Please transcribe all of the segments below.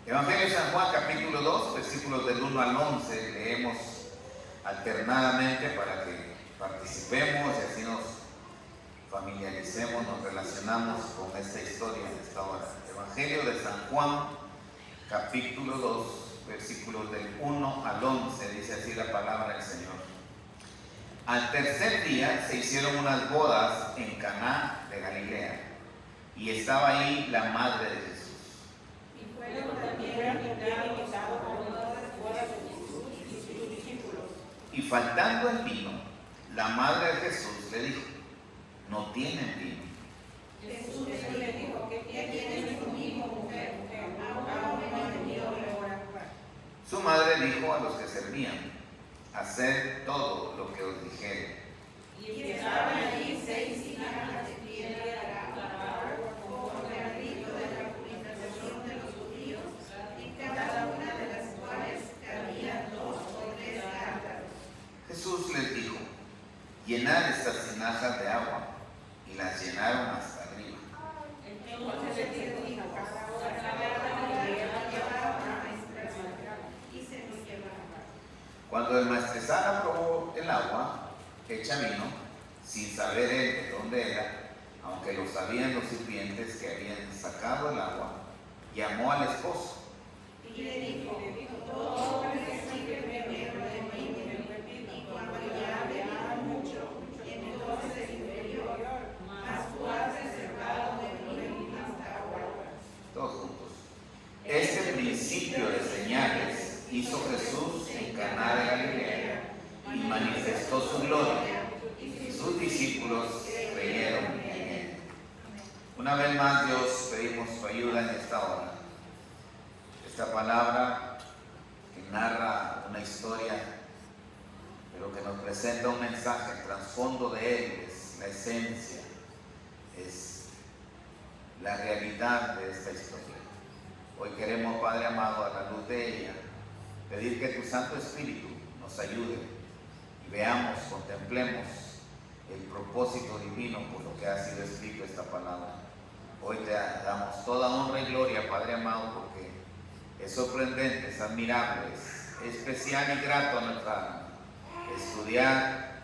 Evangelio de San Juan, capítulo 2, versículos del 1 al 11. Leemos alternadamente para que participemos y así nos familiaricemos, nos relacionamos con esta historia en esta hora. Evangelio de San Juan, capítulo 2, versículos del 1 al 11, dice así la palabra del Señor. Al tercer día se hicieron unas bodas en Caná de Galilea, y estaba ahí la madre de Jesús. Y fueron también invitados a las bodas de Jesús y sus discípulos. Y faltando el vino, la madre de Jesús le dijo: no tienen vino. Jesús le dijo: ¿qué tienes conmigo, mujer? Aún no ha venido la hora. Su madre dijo a los que servían: haced todo lo que os dijere. Y estaban allí 6 tinajas de piedra de lavar, conforme al rito de la purificación de los judíos, y cada una de las cuales cabían 2 o 3 cántaros. Jesús les dijo: llenad estas tinajas de agua. Y las llenaron hasta arriba. Entonces les dijo: cada hora llevaba una maestresala, y se nos llevaba. Cuando el maestresala probó el agua hecha vino, sin saber él de dónde era, aunque lo sabían los sirvientes que habían sacado el agua, llamó al esposo. Y le dijo: todo lo que sirve beber de mí, y cuando ya bebieron mucho, entonces inferior, mas tú has reservado de mí hasta ahora. Todos juntos. Este principio de señales hizo Jesús en Caná de Galilea y manifestó su gloria, y sus discípulos creyeron en él. Una vez más, Dios, pedimos tu ayuda en esta hora. Esta palabra que narra una historia, pero que nos presenta un mensaje, el trasfondo de él es la esencia, es la realidad de esta historia. Hoy queremos, Padre amado, a la luz de ella, pedir que tu Santo Espíritu nos ayude y veamos, contemplemos el propósito divino por lo que ha sido escrito esta palabra. Hoy te damos toda honra y gloria, Padre amado, porque es sorprendente, es admirable, es especial y grato a nuestra alma estudiar,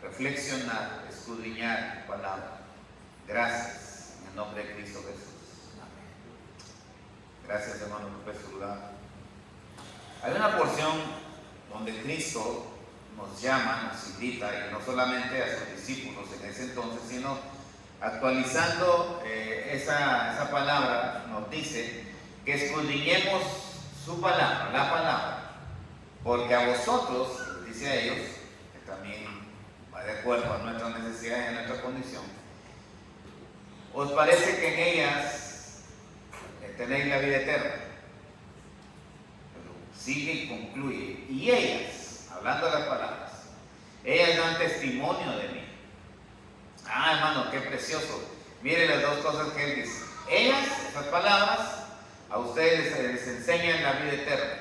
reflexionar, escudriñar tu palabra. Gracias, en el nombre de Cristo Jesús. Amén. Gracias, hermano López Urbán. Hay una porción donde Cristo nos llama, nos invita, y no solamente a sus discípulos en ese entonces, sino actualizando esa palabra, nos dice que escudriñemos su palabra, la palabra, porque a vosotros, dice a ellos, que también va de acuerdo a nuestras necesidades y a nuestra condición, os parece que en ellas tenéis la vida eterna. Pero sigue y concluye: y ellas, hablando de las palabras, ellas dan testimonio de mí. Ah, hermano, qué precioso. Mire las dos cosas que él dice. Ellas, esas palabras, a ustedes les enseñan la vida eterna,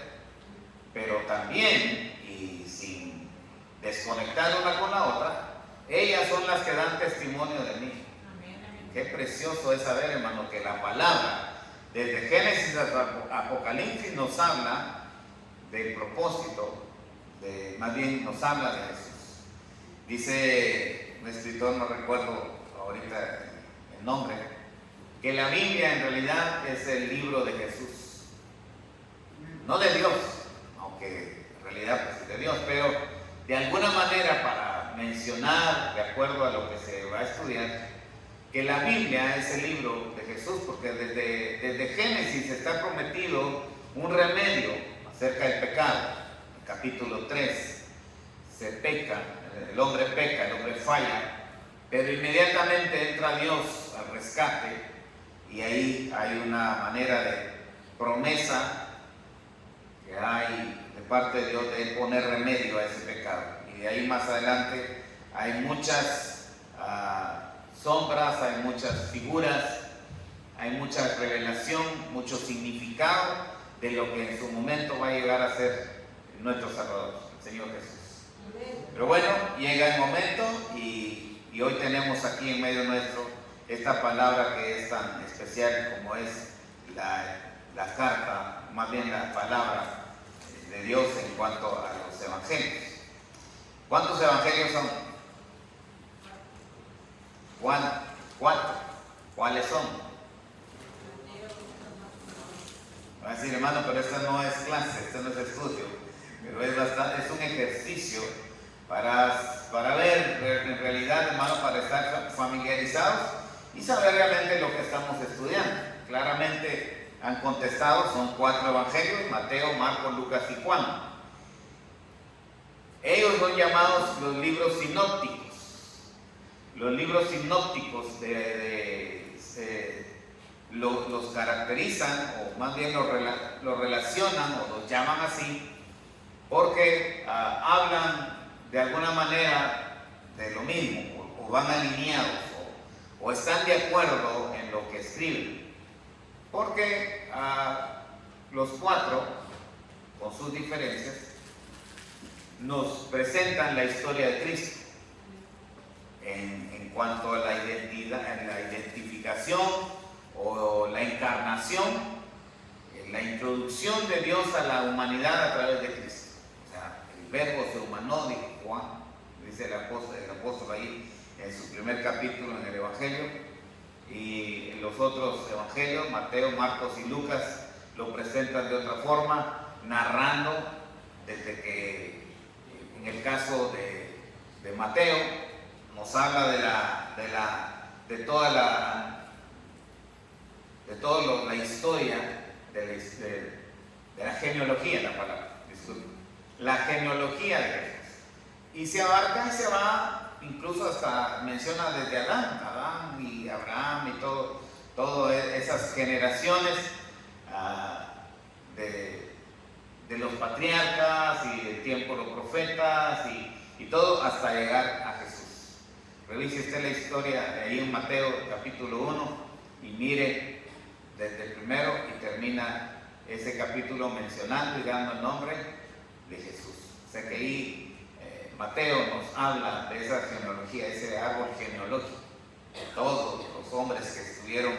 pero también, y sin desconectar una con la otra, ellas son las que dan testimonio de mí. Qué precioso es saber, hermano, que la palabra, desde Génesis hasta Apocalipsis, nos habla del propósito, más bien nos habla de Jesús. Dice un escritor, no recuerdo ahorita el nombre, que la Biblia en realidad es el libro de Jesús, no de Dios, aunque en realidad pues es de Dios, pero de alguna manera, para mencionar, de acuerdo a lo que se va a estudiar, que la Biblia es el libro de Jesús, porque desde Génesis está prometido un remedio acerca del pecado. En el capítulo 3 se peca, el hombre peca, el hombre falla, pero inmediatamente entra Dios al rescate, y ahí hay una manera de promesa que hay de parte de Dios de poner remedio a ese pecado. Y de ahí más adelante hay muchas sombras, hay muchas figuras, hay mucha revelación, mucho significado de lo que en su momento va a llegar a ser nuestro Salvador, el Señor Jesús. Pero bueno, llega el momento y hoy tenemos aquí en medio nuestro esta palabra que es tan especial como es la carta, más bien la palabra de Dios en cuanto a los evangelios. ¿Cuántos evangelios son? ¿Cuatro? ¿Cuáles son? Va a decir, hermano, pero esta no es clase, esto no es estudio, pero es un ejercicio para ver en realidad, hermano, para estar familiarizados y saber realmente lo que estamos estudiando. Claramente han contestado, son 4 evangelios: Mateo, Marcos, Lucas y Juan. Ellos son llamados los libros sinópticos. Los libros sinópticos los caracterizan, o más bien los relacionan o los llaman así, porque hablan de alguna manera de lo mismo, o van alineados, o están de acuerdo en lo que escriben. Porque los 4, con sus diferencias, nos presentan la historia de Cristo en cuanto a la identidad, la identificación o la encarnación, la introducción de Dios a la humanidad a través de Cristo. O sea, el verbo se humanó, dijo Juan, dice el apóstol ahí en su primer capítulo en el Evangelio. Y los otros evangelios, Mateo, Marcos y Lucas, lo presentan de otra forma, narrando desde que, en el caso de Mateo, nos habla de toda la historia de la genealogía, la palabra, disculpe, la genealogía de Jesús. Y se abarca y se va, incluso hasta menciona desde Adán y Abraham y todas esas generaciones de los patriarcas y el tiempo de los profetas y todo hasta llegar a Jesús. Revise usted la historia ahí en Mateo capítulo 1 y mire desde el primero y termina ese capítulo mencionando y dando el nombre de Jesús. O sea que ahí Mateo nos habla de esa genealogía, ese árbol genealógico, de todos los hombres que estuvieron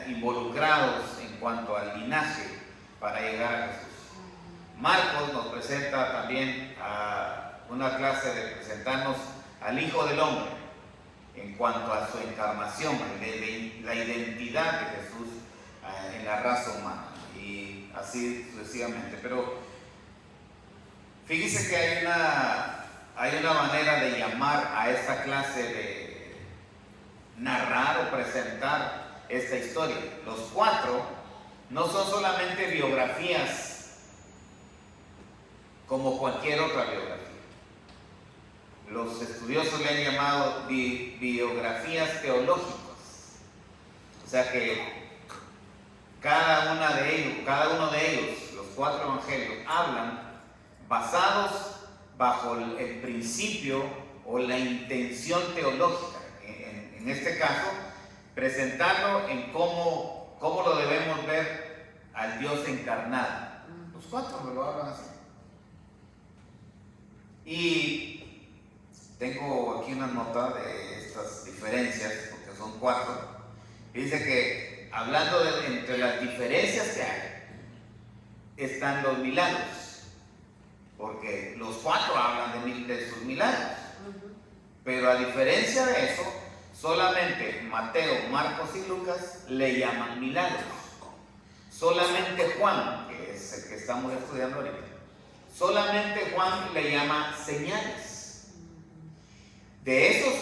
involucrados en cuanto al linaje para llegar a Jesús. Marcos nos presenta también una clase de presentarnos al Hijo del Hombre en cuanto a su encarnación, la identidad de Jesús en la raza humana, y así sucesivamente. Pero fíjese que hay una manera de llamar a esta clase de narrar o presentar esta historia. Los 4 no son solamente biografías como cualquier otra biografía. Los estudiosos le han llamado biografías teológicas. O sea que cada uno de ellos, los 4 evangelios, hablan basados bajo el principio o la intención teológica. En este caso, presentarlo en cómo lo debemos ver al Dios encarnado. Los 4 me lo hablan así. Y tengo aquí una nota de estas diferencias, porque son 4. Dice que, hablando entre las diferencias que hay, están los milagros. Porque los 4 hablan de sus milagros. Pero a diferencia de eso, solamente Mateo, Marcos y Lucas le llaman milagros. Solamente Juan, que es el que estamos estudiando ahorita, solamente Juan le llama señales. De esos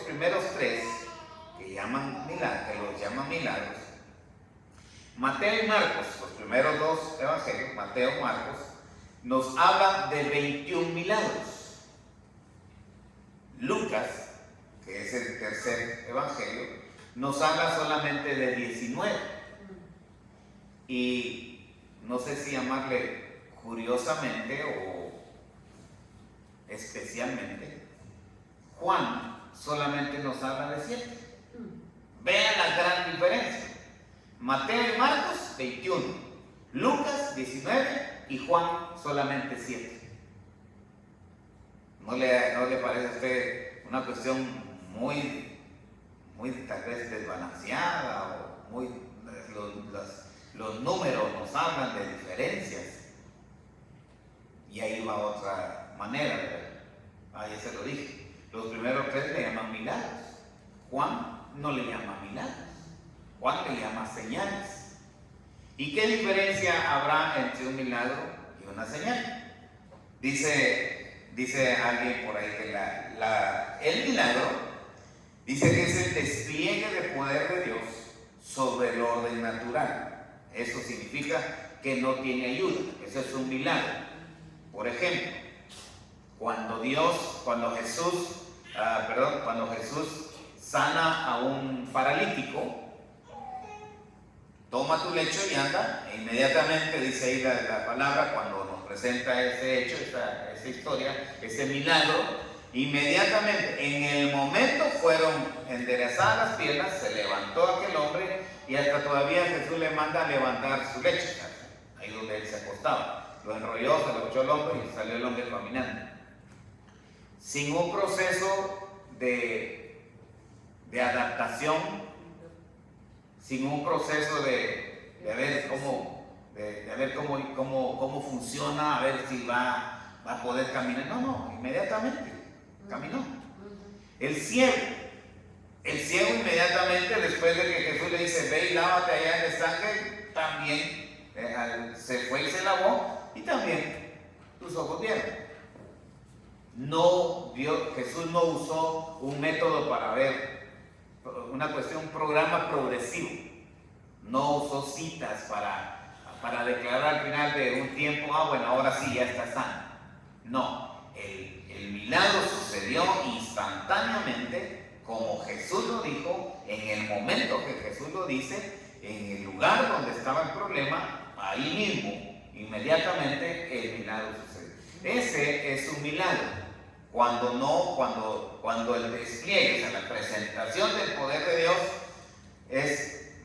primeros 3 que los llaman milagros, Mateo y Marcos, los primeros 2 evangelios, Mateo y Marcos, nos hablan de 21 milagros. Lucas, que es el tercer evangelio, nos habla solamente de 19. Y no sé si llamarle curiosamente o especialmente, Juan solamente nos habla de 7. Vean la gran diferencia. Mateo y Marcos, 21. Lucas, 19. Y Juan, solamente 7. ¿No le parece a usted una cuestión muy tal vez desbalanceada, o nos hablan de diferencias. Y ahí va otra manera de ver. Ya se lo dije. Los primeros 3 le llaman milagros. Juan no le llama milagros. Juan le llama señales. ¿Y qué diferencia habrá entre un milagro y una señal? Dice alguien por ahí que el milagro dice que es el despliegue de poder de Dios sobre el orden natural. Eso significa que no tiene ayuda. Eso es un milagro. Por ejemplo, cuando Jesús sana a un paralítico, toma tu lecho y anda, e inmediatamente dice ahí la palabra, cuando nos presenta ese hecho, esa historia, ese milagro, inmediatamente, en el momento fueron enderezadas las piernas, se levantó aquel hombre y hasta todavía Jesús le manda a levantar su lecho, ahí donde él se acostaba. Lo enrolló, se lo echó al hombro y salió el hombre caminando. Sin un proceso de adaptación, sin un proceso de ver cómo funciona, a ver si va a poder caminar. No, inmediatamente caminó. El ciego inmediatamente, después de que Jesús le dice, ve y lávate allá en el estanque, también se fue y se lavó, y también tus ojos vieron. Jesús no usó un método para ver, un programa progresivo. No usó citas para declarar al final de un tiempo, bueno, ahora sí, ya está sano. No, el milagro sucedió instantáneamente, como Jesús lo dijo, en el momento que Jesús lo dice, en el lugar donde estaba el problema, ahí mismo, inmediatamente el milagro sucedió. Ese es un milagro. Cuando el despliegue, o sea, la presentación del poder de Dios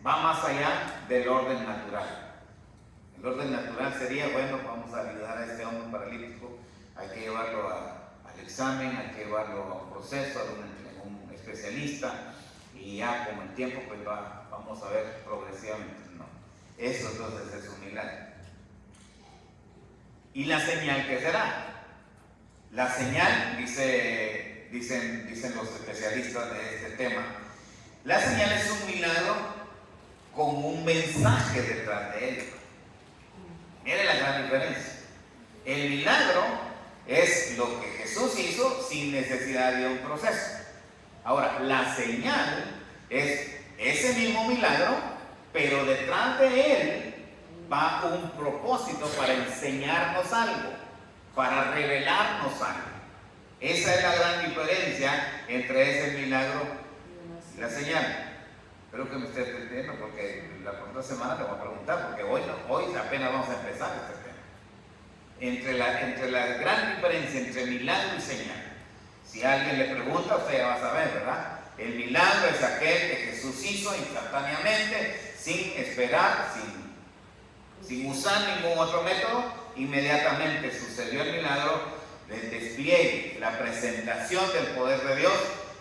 va más allá del orden natural. El orden natural sería, bueno, vamos a ayudar a este hombre paralítico, hay que llevarlo al examen, hay que llevarlo a un proceso, a un especialista, y ya con el tiempo pues vamos a ver progresivamente. No, eso entonces es un milagro. ¿Y la señal qué será? La señal, dicen los especialistas de este tema, la señal es un milagro con un mensaje detrás de él. Miren la gran diferencia. El milagro es lo que Jesús hizo sin necesidad de un proceso. Ahora, la señal es ese mismo milagro, pero detrás de él va un propósito para enseñarnos algo, para revelarnos algo. Esa es la gran diferencia entre ese milagro y la señal. Espero que me esté entendiendo, porque la próxima semana te voy a preguntar, porque hoy apenas vamos a empezar este tema. Entre la gran diferencia entre milagro y señal. Si alguien le pregunta, usted ya va a saber, ¿verdad? El milagro es aquel que Jesús hizo instantáneamente, sin esperar, sin usar ningún otro método. Inmediatamente sucedió el milagro del despliegue, la presentación del poder de Dios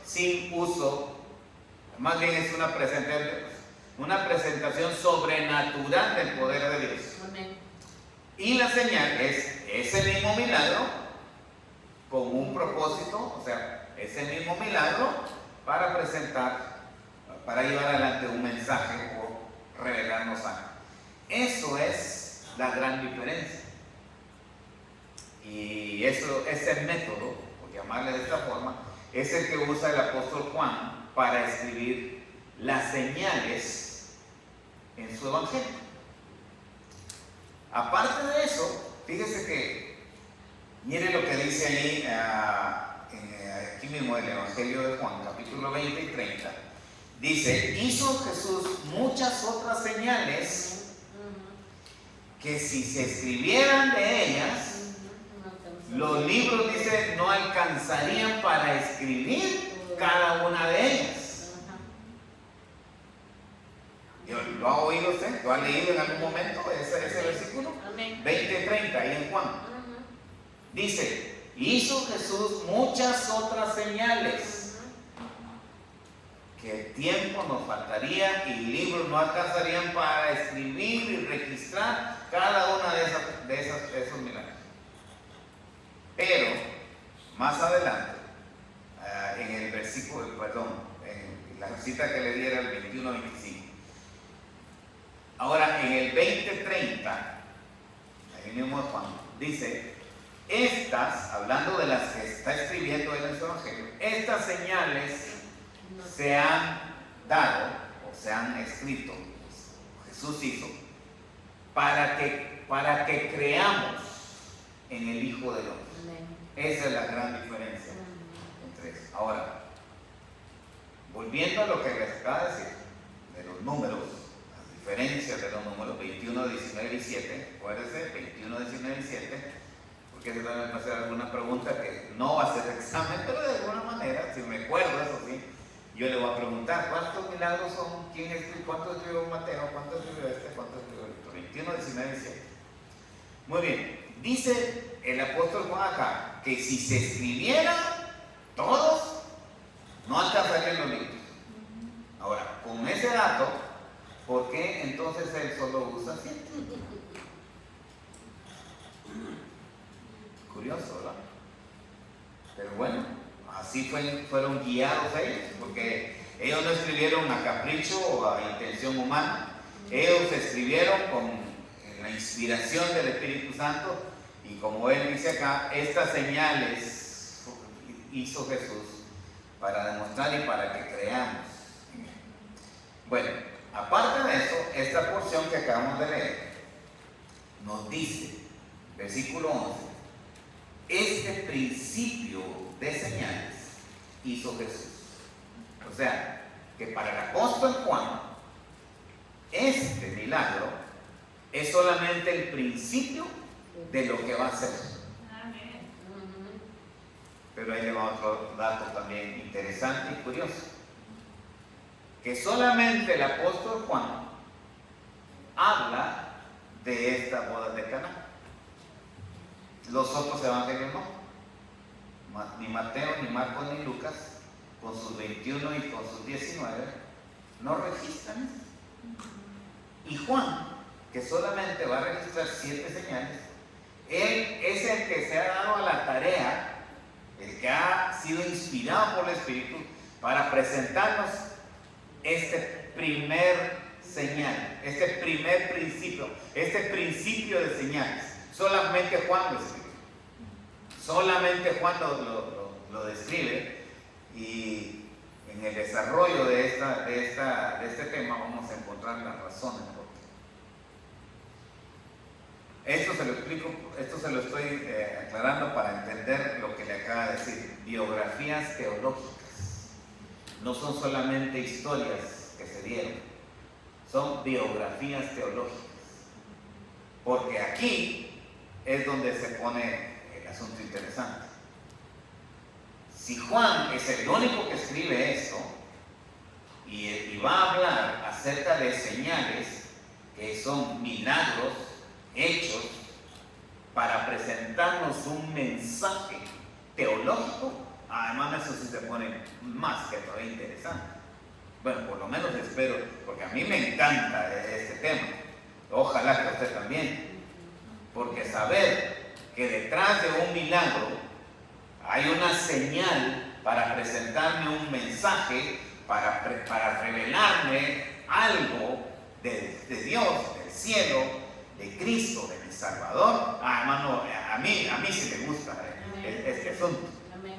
sin uso. Más bien es una presentación sobrenatural del poder de Dios. Amén. Y la señal es ese mismo milagro con un propósito, o sea, ese mismo milagro para llevar adelante un mensaje o revelarnos algo. Eso es la gran diferencia. Y ese método, por llamarle de esta forma, es el que usa el apóstol Juan para escribir las señales en su evangelio. Aparte de eso, fíjese que, mire lo que dice ahí, aquí mismo en el evangelio de Juan, capítulo 20 y 30. Dice, hizo Jesús muchas otras señales que si se escribieran de ellas, los libros, dice, no alcanzarían para escribir cada una de ellas. ¿Lo ha oído usted? ¿Lo ha leído en algún momento ese versículo? 20:30 ahí en Juan. Dice, hizo Jesús muchas otras señales que tiempo nos faltaría y libros no alcanzarían para escribir y registrar necesita que le diera el 21-25. Ahora, en el 20-30, ahí mismo Juan dice, estas, hablando de las que está escribiendo él en su evangelio, estas señales se han dado o se han escrito, Jesús hizo, para que creamos en el Hijo del Hombre. Esa es la gran diferencia entre eso. Ahora, volviendo a lo que les acaba de decir, de los números, las diferencias de los números 21, 19 y 7, acuérdense, 21, 19 y 7, porque si también va a hacer alguna pregunta que no va a ser examen, pero de alguna manera, si me acuerdo, eso sí, yo le voy a preguntar, ¿cuántos milagros son? ¿Quién escribió? ¿Cuántos escribió Mateo? ¿Cuántos escribió este? ¿Cuántos escribió el otro? 21, 19 y 7. Muy bien, dice el apóstol Juan acá, que si se escribieran todos, no alcanzarían los libros. Ahora, con ese dato, ¿por qué entonces él solo usa 7? Curioso, ¿verdad? Pero bueno, así fueron guiados ellos, porque ellos no escribieron a capricho o a intención humana, ellos escribieron con la inspiración del Espíritu Santo, y como él dice acá, estas señales hizo Jesús para demostrar y para que creamos. Bueno, aparte de eso, esta porción que acabamos de leer nos dice, versículo 11, este principio de señales hizo Jesús. O sea, que para el apóstol Juan, este milagro es solamente el principio de lo que va a ser. Pero ahí le va otro dato también interesante y curioso, que solamente el apóstol Juan habla de esta boda de Caná. Los otros evangelios no, ni Mateo, ni Marcos, ni Lucas, con sus 21 y con sus 19, no registran eso. Y Juan, que solamente va a registrar 7 señales, él es el que se ha dado a la tarea, el que ha sido inspirado por el Espíritu para presentarnos este primer señal, este primer principio, este principio de señales. Solamente Juan lo escribe, solamente Juan lo describe, y en el desarrollo de este tema vamos a encontrar las razones por qué. Esto se lo explico, esto se lo estoy aclarando para entender lo que le acaba de decir. Biografías teológicas no son solamente historias que se dieron, son biografías teológicas, porque aquí es donde se pone el asunto interesante. Si Juan es el único que escribe esto y va a hablar acerca de señales que son milagros hechos para presentarnos un mensaje teológico, además eso sí se pone más que todavía interesante. Bueno, por lo menos espero, porque a mí me encanta este tema, ojalá que a usted también, porque saber que detrás de un milagro hay una señal para presentarme un mensaje, para revelarme algo de Dios, del cielo, de Cristo, de mi Salvador. Hermano, a mí sí me gusta este asunto.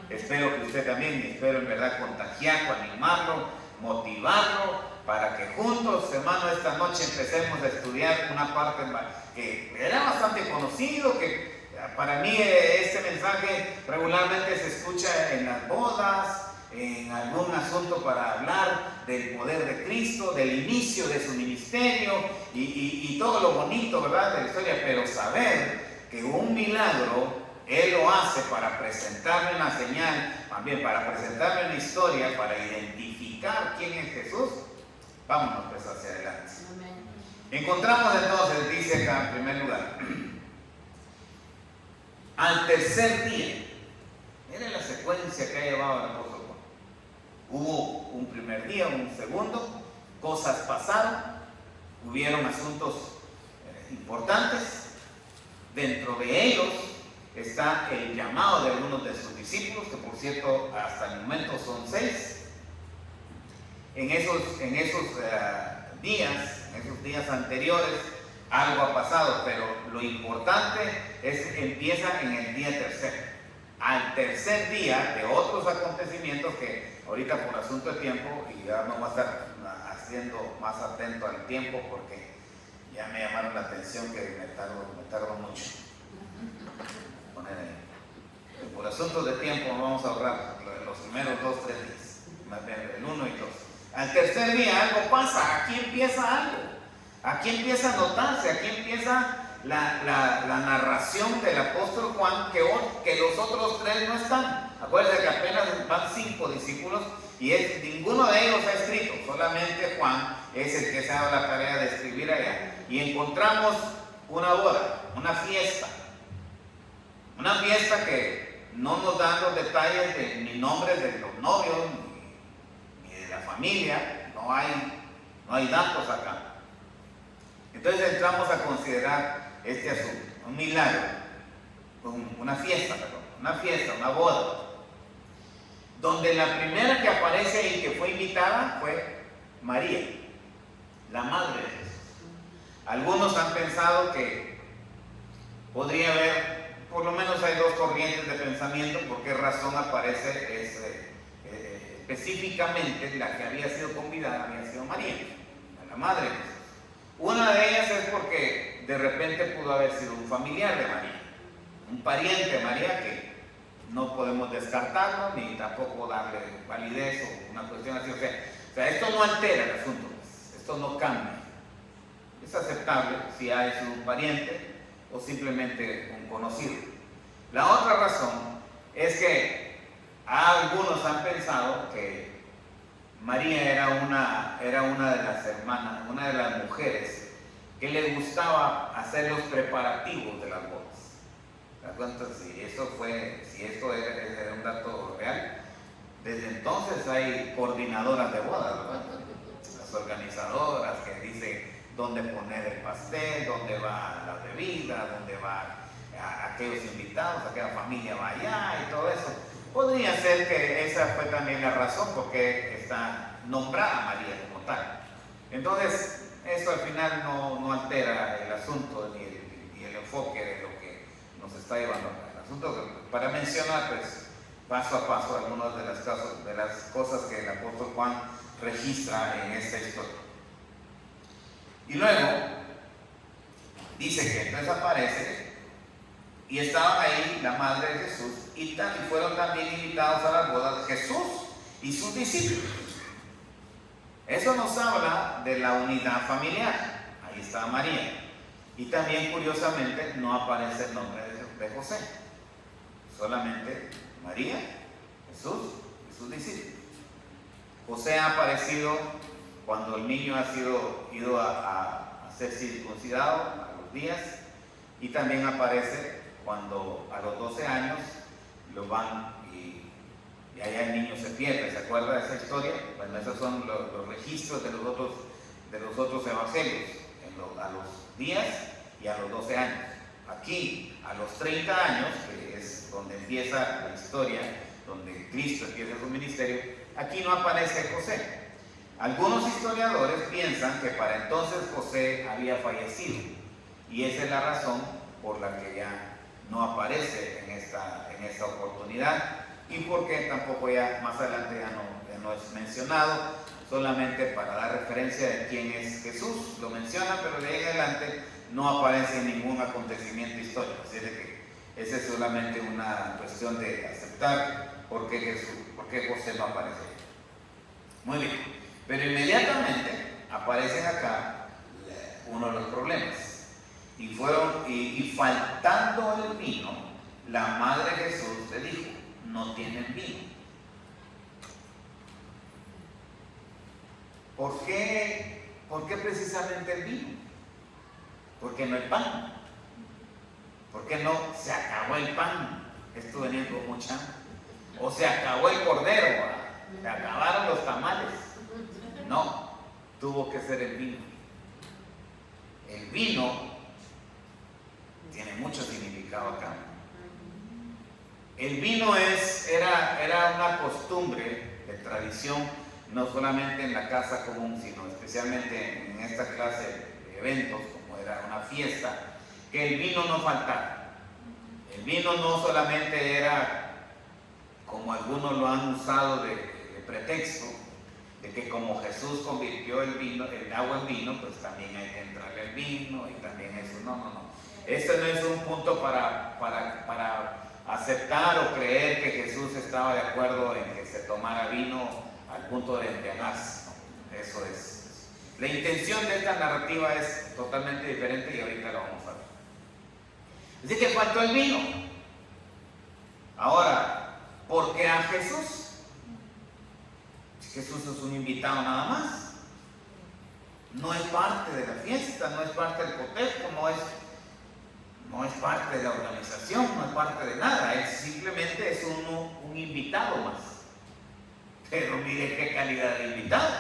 Espero que usted también, y espero en verdad contagiarlo, animarlo, motivarlo, para que juntos, hermano, esta noche empecemos a estudiar una parte que era bastante conocido, que para mí este mensaje regularmente se escucha en las bodas, en algún asunto para hablar del poder de Cristo, del inicio de su ministerio y todo lo bonito, ¿verdad?, de la historia. Pero saber que un milagro Él lo hace para presentarme una señal, también para presentarme una historia, para identificar quién es Jesús. Vámonos pues hacia adelante. Amén. Encontramos entonces, dice acá en primer lugar, al tercer día. Miren la secuencia que ha llevado el apóstol Juan. Hubo un primer día, un segundo, cosas pasaron, hubieron asuntos importantes. Dentro de ellos está el llamado de algunos de sus discípulos, que por cierto hasta el momento son 6. en esos días anteriores, algo ha pasado, pero lo importante es que empieza en el día tercero. Al tercer día de otros acontecimientos que ahorita por asunto de tiempo, y ya no voy a estar haciendo más atento al tiempo porque ya me llamaron la atención que me tardo mucho. Poner ahí. Por asuntos de tiempo vamos a ahorrar los primeros 2-3 días, más bien el 1 y 2. Al tercer día algo pasa, aquí empieza algo, aquí empieza a notarse, aquí empieza la narración del apóstol Juan, que los otros 3 no están. Acuérdense que apenas van 5 discípulos y ninguno de ellos ha escrito, solamente Juan es el que se ha dado la tarea de escribir allá. Y encontramos una boda, una fiesta que no nos dan los detalles ni nombres de los novios ni de la familia, no hay datos acá. Entonces entramos a considerar este asunto, un milagro, una fiesta, una boda, donde la primera que aparece y que fue invitada fue María, la madre de Jesús. Algunos han pensado que podría haber, por lo menos hay 2 corrientes de pensamiento, por qué razón aparece específicamente la que había sido convidada, había sido María, la madre de Jesús. Una de ellas es porque de repente pudo haber sido un familiar de María, un pariente de María que no podemos descartarlo ni tampoco darle validez o una cuestión así. O sea, esto no altera el asunto, esto no cambia. Es aceptable si hay sido un pariente o simplemente un conocido. La otra razón es que algunos han pensado que María era una de las hermanas, una de las mujeres que le gustaba hacer los preparativos de las bodas. ¿Te das cuenta? Si esto era un dato real, desde entonces hay coordinadoras de bodas, ¿verdad? Las organizadoras que dicen dónde poner el pastel, dónde va la bebida, dónde va a aquellos invitados, aquella familia va allá y todo eso. Podría ser que esa fue también la razón por qué está nombrada María como tal. Entonces, eso al final no altera el asunto ni el enfoque de lo que nos está llevando al asunto. Para mencionar, pues, paso a paso algunas de las cosas que el apóstol Juan registra en esta historia. Y luego dice que entonces aparece y estaba ahí la madre de Jesús y fueron también invitados a las bodas de Jesús y sus discípulos. Eso nos habla de la unidad familiar. Ahí estaba María. Y también, curiosamente, no aparece el nombre de José. Solamente María, Jesús y sus discípulos. José ha aparecido cuando el niño ha ido a ser circuncidado a los días, y también aparece cuando a los 12 años lo van y allá el niño se pierde. ¿Se acuerda de esa historia? Bueno, esos son los registros de los otros evangelios, a los días y a los 12 años. Aquí, a los 30 años, que es donde empieza la historia, donde Cristo empieza su ministerio, aquí no aparece José. Algunos historiadores piensan que para entonces José había fallecido, y esa es la razón por la que ya no aparece en esta oportunidad, y porque tampoco ya más adelante ya no es mencionado, solamente para dar referencia de quién es Jesús. Lo menciona, pero de ahí en adelante no aparece ningún acontecimiento histórico. Así de que esa es solamente una cuestión de aceptar por qué José no aparece. Muy bien, pero inmediatamente aparecen acá uno de los problemas. Y faltando el vino, la madre de Jesús le dijo: no tienen vino. ¿Por qué precisamente el vino? Porque no hay pan. ¿Por qué no se acabó el pan? Esto venía con mucha hambre. O se acabó el cordero, se acabaron los tamales. No, tuvo que ser el vino. El vino tiene mucho significado acá. El vino era una costumbre de tradición no solamente en la casa común, sino especialmente en esta clase de eventos, como era una fiesta, que el vino no faltara. El vino no solamente era, como algunos lo han usado de pretexto, de que como Jesús convirtió el agua en vino, pues también hay que entrarle el vino y también eso. No. Este no es un punto para aceptar o creer que Jesús estaba de acuerdo en que se tomara vino al punto de embriagarse. No, eso es. La intención de esta narrativa es totalmente diferente y ahorita lo vamos a ver. Así que faltó el vino. Ahora, ¿por qué a Jesús? Jesús es un invitado nada más. No es parte de la fiesta, no es parte del cotejo, no es parte de la organización, no es parte de nada. Él simplemente es un invitado más. Pero mire qué calidad de invitado.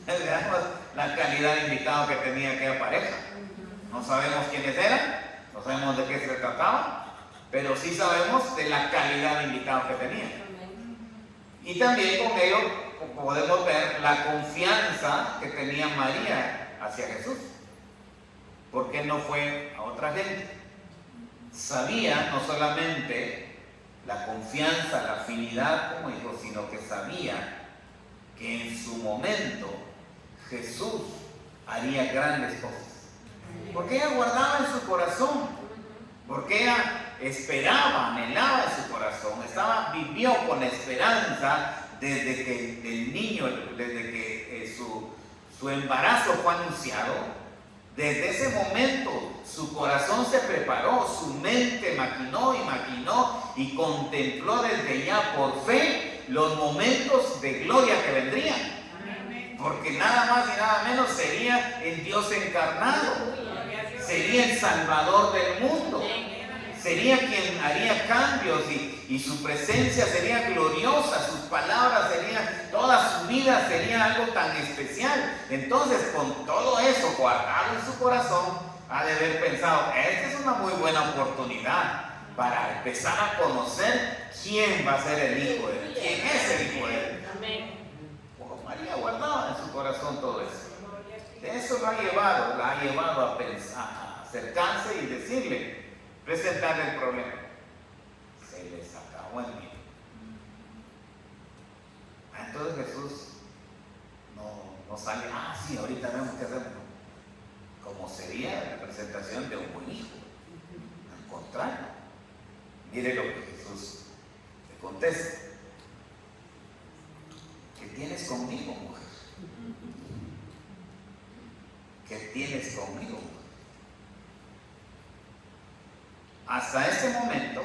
Veamos la calidad de invitado que tenía aquella pareja. No sabemos quiénes eran, no sabemos de qué se trataba, pero sí sabemos de la calidad de invitado que tenía. Y también con ello podemos ver la confianza que tenía María hacia Jesús, porque no fue a otra gente. Sabía no solamente la confianza, la afinidad como hijo, sino que sabía que en su momento Jesús haría grandes cosas, porque ella guardaba en su corazón, porque ella esperaba, anhelaba en su corazón, vivió con esperanza desde que el niño, desde que su embarazo fue anunciado. Desde ese momento su corazón se preparó, su mente maquinó y contempló desde ya por fe los momentos de gloria que vendrían. Porque nada más y nada menos sería el Dios encarnado, sería el Salvador del mundo, sería quien haría cambios y su presencia sería gloriosa, sus palabras serían, toda su vida sería algo tan especial. Entonces, con todo eso guardado en su corazón, ha de haber pensado, esta es una muy buena oportunidad para empezar a conocer quién va a ser el Hijo de Él, quién es el Hijo de Él. María guardaba en su corazón todo eso. Eso la ha llevado a pensar, a acercarse y decirle, presentarle el problema. Se les acabó el vino. Entonces Jesús no sale, sí, ahorita vemos qué hacemos. Como sería la presentación de un buen hijo. Al contrario, mire lo que Jesús le contesta. ¿Qué tienes conmigo, mujer? ¿Qué tienes conmigo, mujer? Hasta este momento,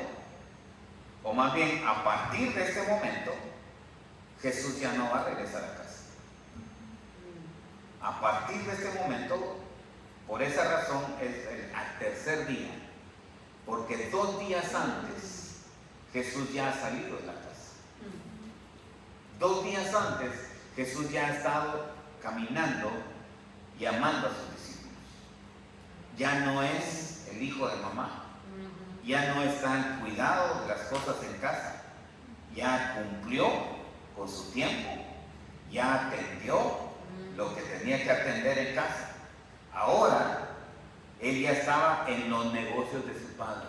o más bien a partir de este momento, Jesús ya no va a regresar a casa. A partir de este momento, por esa razón es al tercer día, porque 2 días antes Jesús ya ha salido de la casa. 2 días antes Jesús ya ha estado caminando y amando a sus discípulos. Ya no es el hijo de mamá, ya no está en cuidado de las cosas en casa, ya cumplió con su tiempo, ya atendió lo que tenía que atender en casa. Ahora él ya estaba en los negocios de su padre.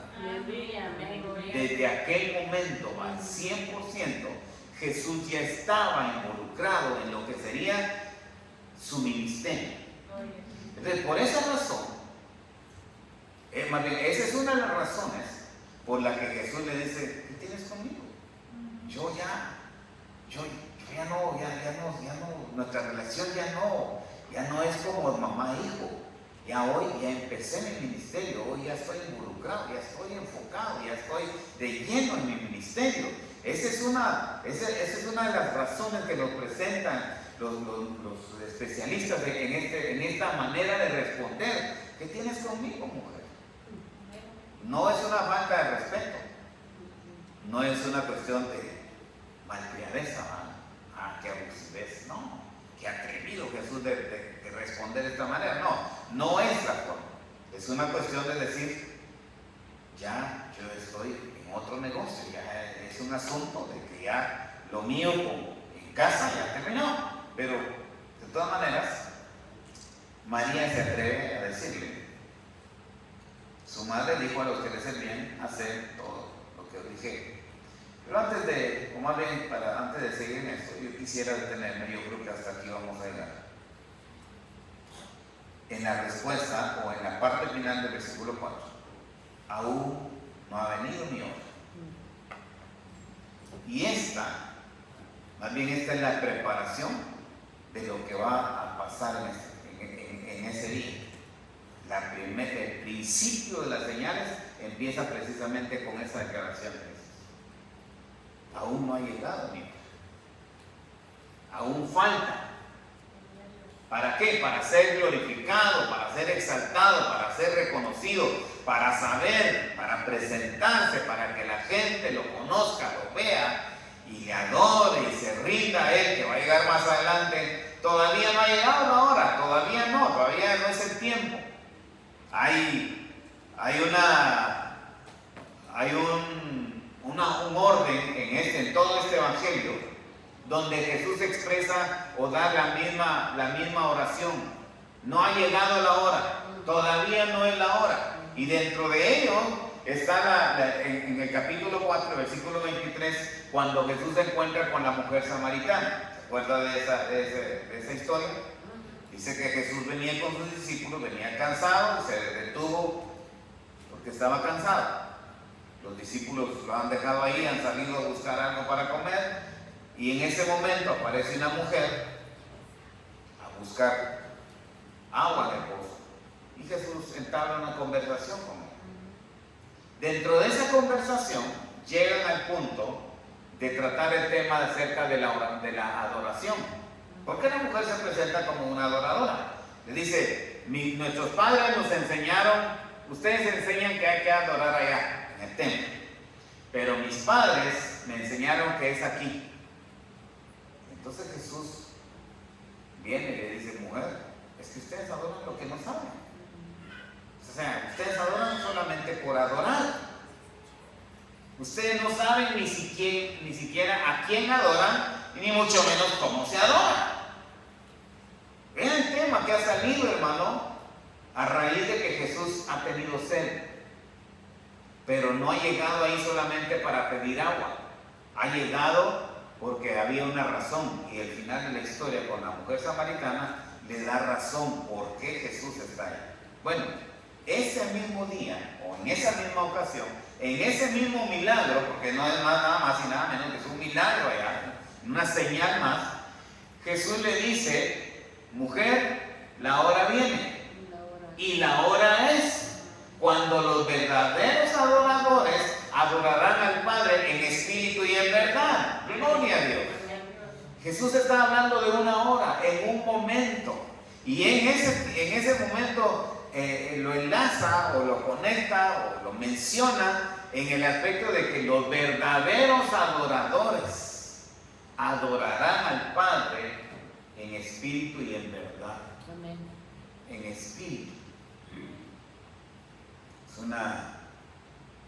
Desde aquel momento al 100% Jesús ya estaba involucrado en lo que sería su ministerio. Entonces, por esa razón, más bien, esa es una de las razones por la que Jesús le dice, ¿qué tienes conmigo? Yo ya no, nuestra relación ya no es como mamá e hijo. Ya hoy ya empecé mi ministerio, hoy ya estoy involucrado, ya estoy enfocado, ya estoy de lleno en mi ministerio. Esa es una de las razones que nos presentan los especialistas en esta manera de responder. ¿Qué tienes conmigo, mujer? No es una falta de respeto, no es una cuestión de malcriadeza, que abusividad, no, que atrevido Jesús de responder de esta manera, no es la forma. Es una cuestión de decir, ya yo estoy en otro negocio, ya es un asunto de que ya lo mío en casa ya terminó. Pero de todas maneras, María se atreve a decirle. Su madre dijo a los que le servían hacer todo lo que os dije. Pero antes de, o más bien antes de seguir en esto, yo quisiera detenerme, yo creo que hasta aquí vamos a llegar. En la respuesta o en la parte final del versículo 4, aún no ha venido mi hora. Y más bien esta es la preparación de lo que va a pasar en ese día. El principio de las señales empieza precisamente con esa declaración. Aún no ha llegado mi hora. Aún falta. ¿Para qué? Para ser glorificado, para ser exaltado, para ser reconocido, para saber, para presentarse, para que la gente lo conozca, lo vea y le adore y se rinda a Él, que va a llegar más adelante. Todavía no ha llegado la hora, todavía no es el tiempo. Hay un orden en todo este evangelio donde Jesús expresa o da la misma oración. No ha llegado la hora, todavía no es la hora. Y dentro de ello está en el capítulo 4, versículo 23, cuando Jesús se encuentra con la mujer samaritana. ¿Se acuerda de esa historia? Dice que Jesús venía con sus discípulos, venía cansado, se detuvo porque estaba cansado. Los discípulos lo han dejado ahí, han salido a buscar algo para comer, y en ese momento aparece una mujer a buscar agua en el pozo. Y Jesús entabla una conversación con él. Dentro de esa conversación llegan al punto de tratar el tema acerca de la adoración. ¿Por qué la mujer se presenta como una adoradora? Le dice, nuestros padres nos enseñaron, ustedes enseñan que hay que adorar allá, en el templo. Pero mis padres me enseñaron que es aquí. Entonces Jesús viene y le dice, mujer, es que ustedes adoran lo que no saben. O sea, ustedes adoran solamente por adorar. Ustedes no saben ni siquiera a quién adoran, ni mucho menos cómo se adora. Vean el tema que ha salido, hermano, a raíz de que Jesús ha tenido sed. Pero no ha llegado ahí solamente para pedir agua. Ha llegado porque había una razón. Y el final de la historia con la mujer samaritana le da razón por qué Jesús está ahí. Bueno, ese mismo día, o en esa misma ocasión, en ese mismo milagro, porque no es nada más y nada menos que es un milagro allá, una señal más, Jesús le dice, mujer, la hora viene, y la hora es cuando los verdaderos adoradores adorarán al Padre en espíritu y en verdad. Gloria a Dios. Jesús está hablando de una hora, en un momento, y en ese momento lo enlaza o lo conecta o lo menciona en el aspecto de que los verdaderos adoradores adorarán al Padre en espíritu y en verdad. Amén. En espíritu.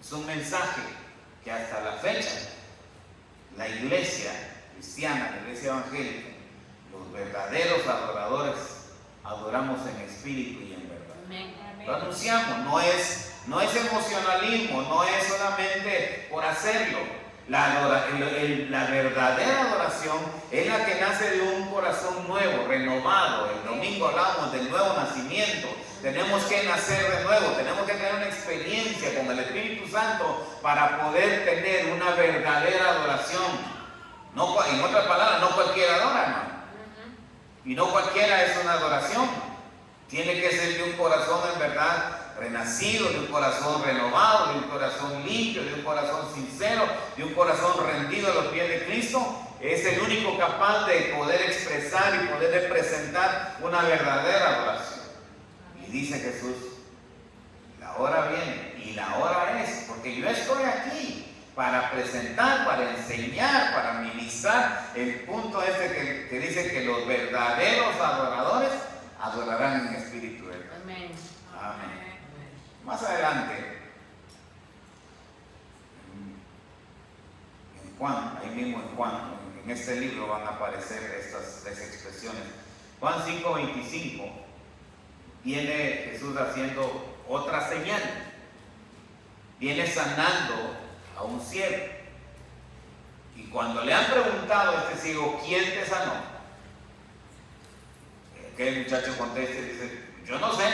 Es un mensaje que hasta la fecha la iglesia cristiana, la iglesia evangélica, los verdaderos adoradores adoramos en espíritu y en verdad. Amén. Lo anunciamos, no es emocionalismo, no es solamente por hacerlo. La verdadera adoración es la que nace de un corazón nuevo, renovado. El domingo hablamos del nuevo nacimiento. Tenemos que nacer de nuevo, tenemos que tener una experiencia con el Espíritu Santo para poder tener una verdadera adoración. No, en otras palabras, no cualquiera adora, hermano. Y no cualquiera es una adoración. Tiene que ser de un corazón en verdad renacido, de un corazón renovado, de un corazón limpio, de un corazón sincero, de un corazón rendido a los pies de Cristo. Es el único capaz de poder expresar y poder presentar una verdadera adoración. Y dice Jesús, la hora viene y la hora es, porque yo estoy aquí para presentar, para enseñar, para ministrar el punto que dice que los verdaderos adoradores adorarán en espíritu de verdad. Amén. Amén. Más adelante, en Juan, ahí mismo en Juan, en el en este libro van a aparecer estas tres expresiones. Juan 5:25, viene Jesús haciendo otra señal. Viene sanando a un ciego. Y cuando le han preguntado a este ciego, ¿quién te sanó? Aquel muchacho contesta y dice, yo no sé.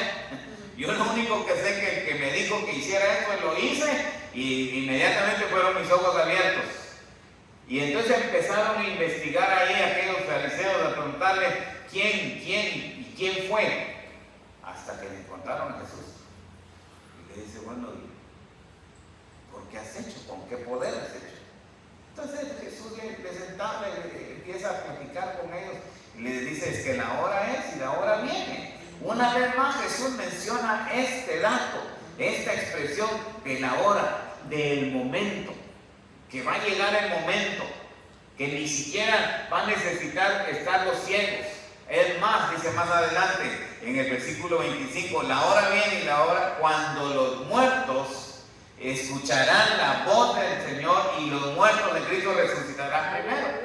Yo lo único que sé que el que me dijo que hiciera esto, lo hice, y inmediatamente fueron mis ojos abiertos. Y entonces empezaron a investigar ahí aquellos fariseos, a preguntarle quién fue, hasta que le encontraron a Jesús. Y le dice, bueno, ¿por qué has hecho? ¿Con qué poder has hecho? Entonces Jesús le sentaba, le empieza a platicar con ellos y le dice, es que la hora es y la hora viene. Una vez más Jesús menciona este dato, esta expresión de la hora, del momento, que va a llegar el momento, que ni siquiera va a necesitar estar los ciegos. Es más, dice más adelante en el versículo 25, la hora viene y la hora cuando los muertos escucharán la voz del Señor y los muertos de Cristo resucitarán primero.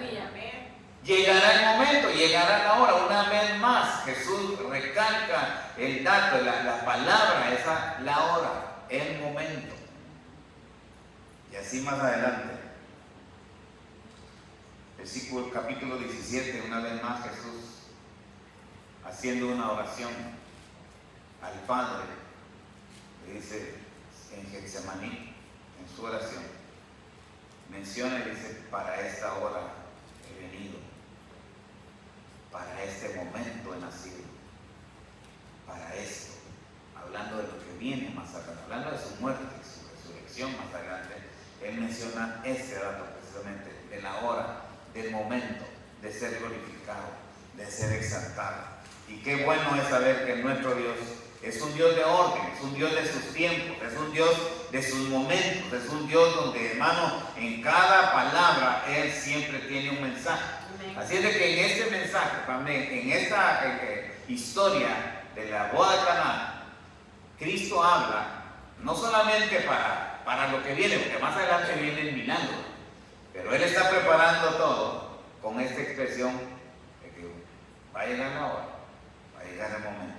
Llegará el momento, llegará la hora. Una vez más Jesús recalca el dato, la palabra, esa, la hora, el momento. Y así más adelante, versículo capítulo 17, una vez más Jesús haciendo una oración al Padre, le dice en Getsemaní, en su oración, menciona y dice, para esta hora he venido, para este momento he nacido, para esto, hablando de lo que viene más adelante, hablando de su muerte y su resurrección más adelante, él menciona ese dato precisamente, de la hora, del momento, de ser glorificado, de ser exaltado. Y qué bueno es saber que nuestro Dios es un Dios de orden, es un Dios de sus tiempos, es un Dios de sus momentos, es un Dios donde, hermano, en cada palabra Él siempre tiene un mensaje. Así es de que en este mensaje también, en esta historia de la boda de Caná, Cristo habla no solamente para lo que viene, porque más adelante viene el milagro, pero Él está preparando todo con esta expresión de que va a llegar la hora, va a llegar el momento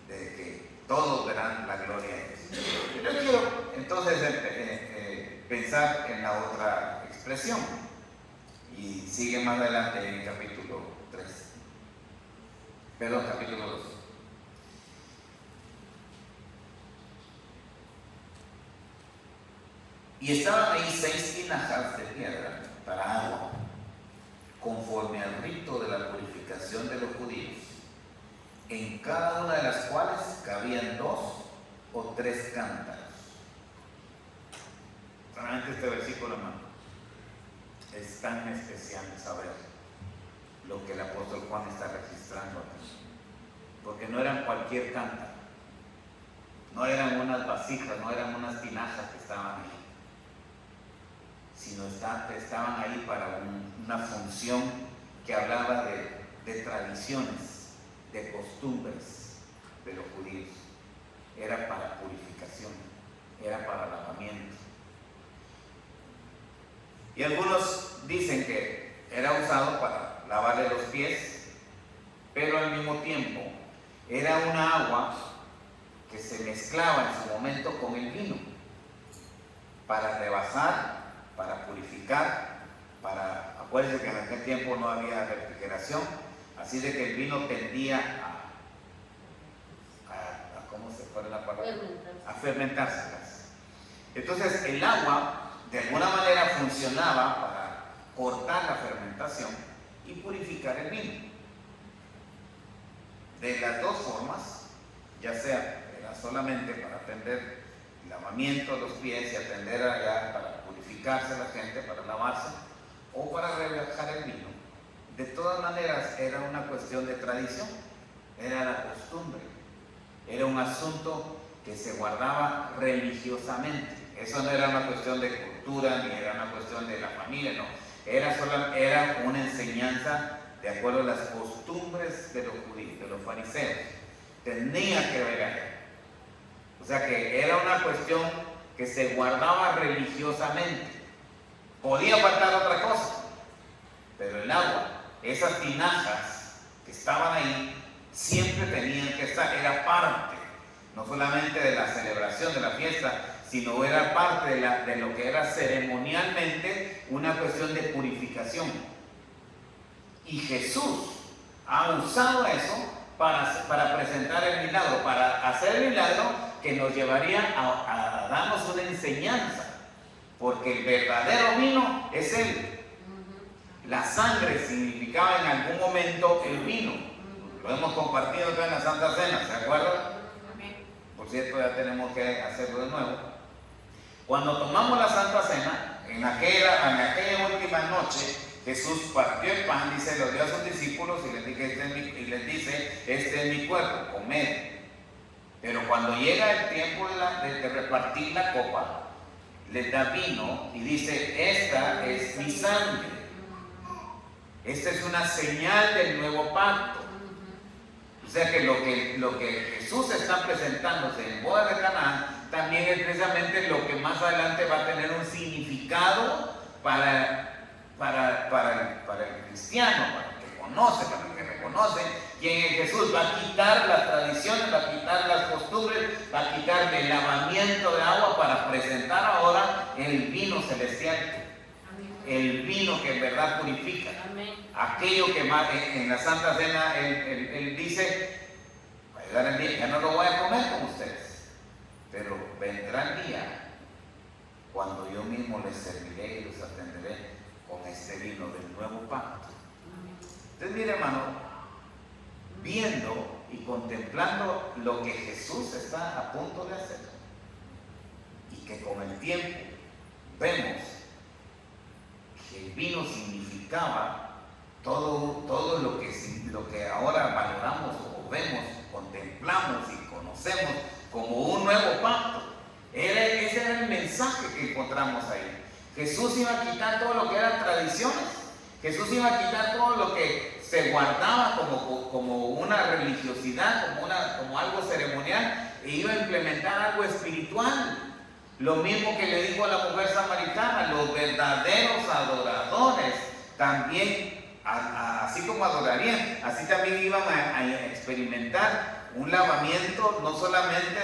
de que todos verán la gloria de Dios. Yo quiero entonces pensar en la otra expresión y sigue más adelante en el capítulo 3, perdón, capítulo 2. Y estaban ahí 6 tinajas de piedra para agua, conforme al rito de la purificación de los judíos, en cada una de las cuales cabían 2 o 3 cántaros. Realmente este versículo, hermano, es tan especial de saber lo que el apóstol Juan está registrando aquí, porque no eran cualquier cántaro, no eran unas vasijas, no eran unas tinajas que estaban ahí, sino estaban ahí para una función que hablaba de tradiciones, de costumbres de los judíos. Era para purificación, era para lavamiento. Y algunos dicen que era usado para lavarle los pies, pero al mismo tiempo era una agua que se mezclaba en su momento con el vino para rebasar, para purificar, acuérdense que en aquel tiempo no había refrigeración, así de que el vino tendía ¿cómo se fue la palabra? A fermentarse. Entonces el agua de alguna manera funcionaba para cortar la fermentación y purificar el vino. De las dos formas, ya sea era solamente para atender el lavamiento de los pies y atender allá para purificarse la gente, para lavarse, o para rebajar el vino. De todas maneras era una cuestión de tradición, era la costumbre, era un asunto que se guardaba religiosamente. Eso no era una cuestión de cultura, ni era una cuestión de la familia, no. Era una enseñanza de acuerdo a las costumbres de los judíos, de los fariseos. Tenía que ver ahí. O sea que era una cuestión que se guardaba religiosamente. Podía faltar otra cosa, pero el agua, esas tinajas que estaban ahí, siempre tenían que estar, era parte, no solamente de la celebración de la fiesta, sino era parte de lo que era ceremonialmente una cuestión de purificación. Y Jesús ha usado eso para presentar el milagro, para hacer el milagro que nos llevaría a darnos una enseñanza, porque el verdadero vino es Él. La sangre significaba en algún momento el vino. Lo hemos compartido acá en la Santa Cena, ¿se acuerdan? Por cierto, ya tenemos que hacerlo de nuevo. Cuando tomamos la Santa Cena, en aquella última noche, Jesús partió el pan, dice, lo dio a sus discípulos y les dice, este es mi cuerpo, comed. Pero cuando llega el tiempo de repartir la copa, les da vino y dice, esta es mi sangre. Esta es una señal del nuevo pacto. O sea que lo que Jesús está presentándose en boda de Canaán también es precisamente lo que más adelante va a tener un significado para el cristiano, para el que conoce, para el que reconoce quién es Jesús. Va a quitar las tradiciones, va a quitar las costumbres, va a quitar el lavamiento de agua para presentar ahora el vino celestial, el vino que en verdad purifica. Aquello que en la Santa Cena él dice, va a llegar el día, ya no lo voy a comer con ustedes, pero vendrá el día cuando yo mismo les serviré y los atenderé con este vino del nuevo pacto. Entonces, mire, hermano, viendo y contemplando lo que Jesús está a punto de hacer, y que con el tiempo vemos que el vino significaba todo lo que ahora valoramos o vemos, contemplamos y conocemos como un nuevo pacto. Ese era el mensaje que encontramos ahí. Jesús iba a quitar todo lo que eran tradiciones. Jesús iba a quitar todo lo que se guardaba como una religiosidad, como algo ceremonial, e iba a implementar algo espiritual. Lo mismo que le dijo a la mujer samaritana, los verdaderos adoradores también, así como adorarían, así también iban a experimentar un lavamiento no solamente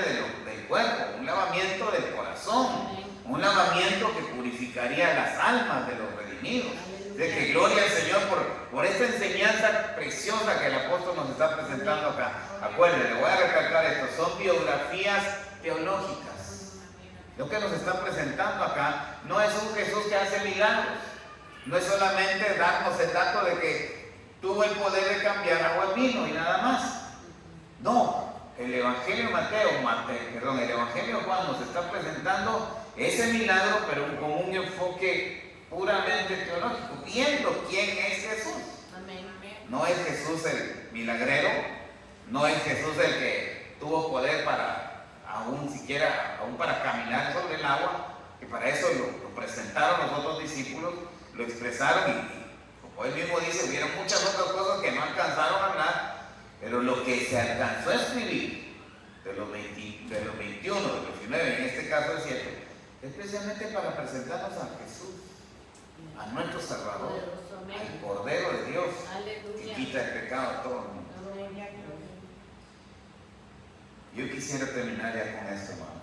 del cuerpo, un lavamiento del corazón, un lavamiento que purificaría las almas de los redimidos. De que gloria al Señor por esta enseñanza preciosa que el apóstol nos está presentando acá. Acuérdense, le voy a recalcar esto, son biografías teológicas. Lo que nos está presentando acá no es un Jesús que hace milagros, no es solamente darnos el dato de que tuvo el poder de cambiar agua en vino y nada más. No, el Evangelio el Evangelio de Juan nos está presentando ese milagro, pero con un enfoque puramente teológico, viendo quién es Jesús. No es Jesús el milagrero, no es Jesús el que tuvo poder aún para caminar sobre el agua, que para eso lo presentaron los otros discípulos, lo expresaron y como él mismo dice, hubieron muchas otras cosas que no alcanzaron a hablar, pero lo que se alcanzó a escribir de los 21, de los 19, en este caso es 7, es precisamente para presentarnos a Jesús, a nuestro Salvador, al Cordero de Dios, que quita el pecado a todo el mundo. Yo quisiera terminar ya con esto, hermano.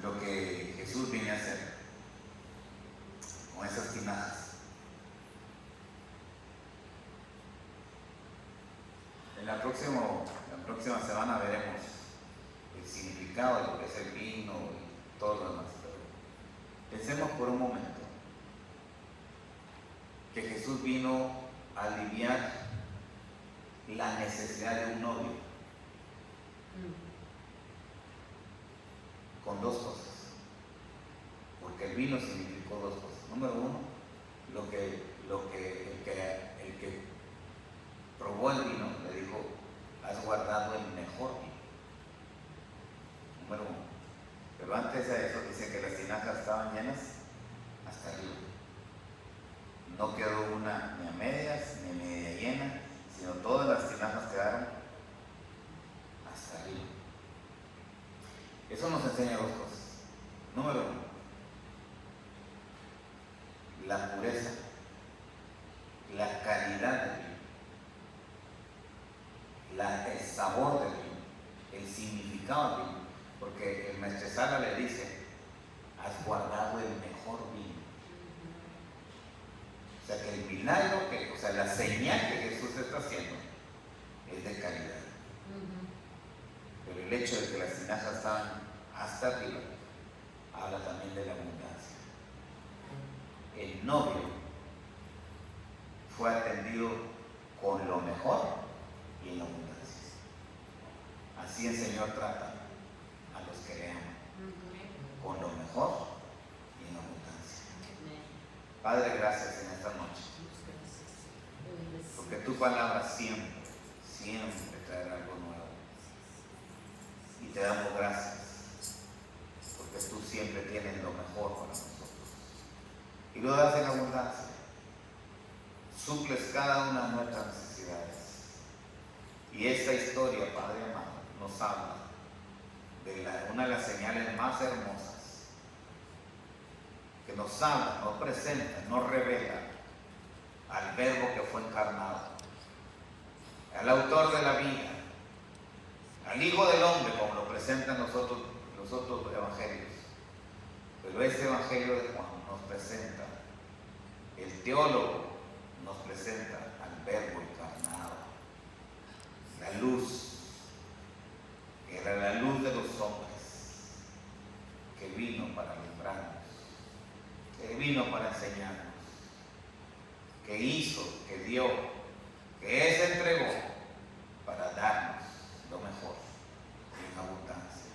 Lo que Jesús viene a hacer con esas tinajas. En la próxima semana veremos el significado de lo que es el vino y todo lo demás. Pero pensemos por un momento que Jesús vino a aliviar la necesidad de un novio con dos cosas, porque el vino significó dos cosas. Número uno, el que probó el vino le dijo, has guardado el mejor vino. Número uno. Pero antes de eso dice que las tinajas estaban llenas hasta arriba. No quedó una ni a medias ni a media llena, sino todas las tinajas quedaron hasta arriba. Eso nos enseña dos cosas. Número uno, la el significado del vino, porque el maestresala le dice, has guardado el mejor vino. O sea que el milagro, o sea, la señal que Jesús está haciendo es de calidad. Pero el hecho de que las tinajas estaban hasta arriba habla también de la abundancia. El novio fue atendido con lo mejor y en abundancia. Así el Señor trata a los que le aman, con lo mejor y en abundancia. Padre, gracias en esta noche, porque tu palabra siempre traerá algo nuevo. Y te damos gracias, porque tú siempre tienes lo mejor para nosotros. Y lo das en abundancia. Suples cada una de nuestras necesidades. Y esta historia, Padre amado, nos habla de una de las señales más hermosas, que nos habla, nos presenta, nos revela al Verbo que fue encarnado, al autor de la vida, al Hijo del Hombre, como lo presentan los otros evangelios. Pero este evangelio de Juan nos presenta, el teólogo nos presenta al Verbo encarnado, la luz, que era la luz de los hombres, que vino para alumbrarnos, que vino para enseñarnos, que hizo, que dio, que Él se entregó para darnos lo mejor y en abundancia.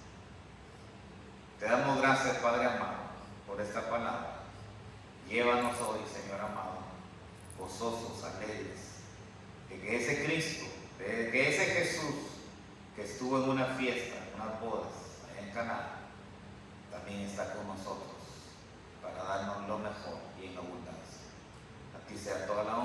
Te damos gracias, Padre amado, por esta palabra. Llévanos hoy, Señor amado, gozosos, alegres, de que ese Cristo, de que ese Jesús que estuvo en una fiesta, en unas bodas, allá en Caná, también está con nosotros para darnos lo mejor y en abundancia. A ti sea toda la